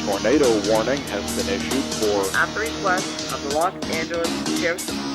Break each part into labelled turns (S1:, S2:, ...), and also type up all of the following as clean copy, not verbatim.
S1: tornado warning has been issued for
S2: at the request of the Los Angeles Sheriff's Department.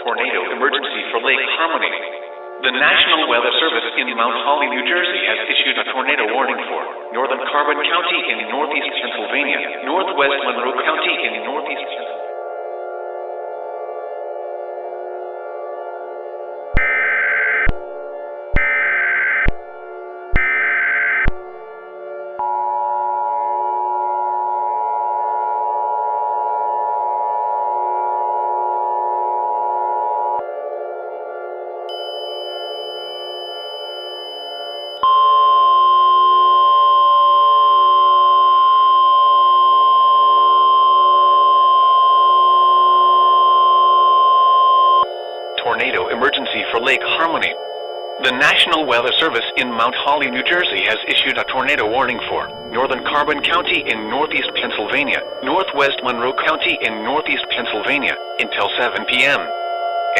S3: Tornado emergency for Lake Harmony. The National Weather Service in Mount Holly, New Jersey has issued a tornado warning for northern Carbon County in northeast Pennsylvania, northwest Monroe County in northeast Pennsylvania. Tornado emergency for Lake Harmony. The National Weather Service in Mount Holly, New Jersey has issued a tornado warning for northern Carbon County in northeast Pennsylvania, northwest Monroe County in northeast Pennsylvania until 7 p.m.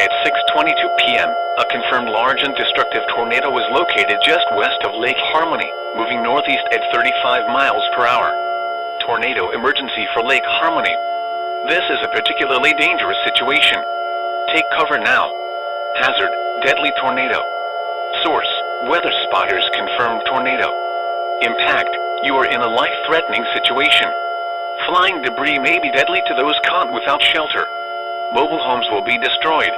S3: At 6:22 p.m., a confirmed large and destructive tornado was located just west of Lake Harmony, moving northeast at 35 miles per hour. Tornado emergency for Lake Harmony. This is a particularly dangerous situation. Take cover now. Hazard, deadly tornado. Source, weather spotters confirmed tornado. Impact, you are in a life-threatening situation. Flying debris may be deadly to those caught without shelter. Mobile homes will be destroyed.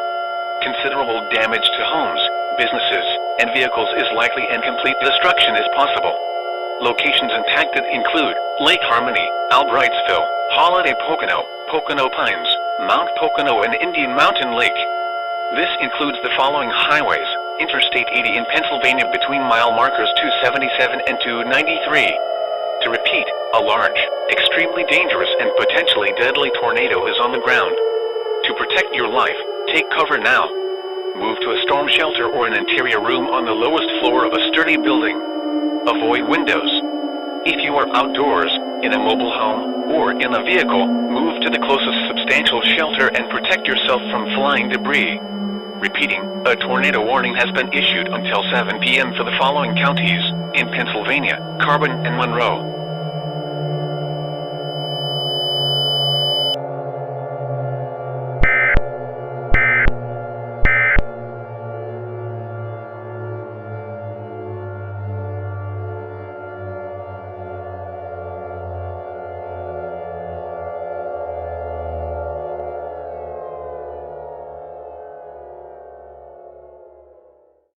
S3: Considerable damage to homes, businesses, and vehicles is likely and complete destruction is possible. Locations impacted include Lake Harmony, Albrightsville, Holiday Pocono, Pocono Pines, Mount Pocono and Indian Mountain Lake. This includes the following highways: Interstate 80 in Pennsylvania between mile markers 277 and 293. To repeat, a large, extremely dangerous and potentially deadly tornado is on the ground. To protect your life, take cover now. Move to a storm shelter or an interior room on the lowest floor of a sturdy building. Avoid windows. If you are outdoors, in a mobile home, or in a vehicle, move to the closest substantial shelter and protect yourself from flying debris. Repeating, a tornado warning has been issued until 7 p.m. for the following counties in Pennsylvania: Carbon and Monroe,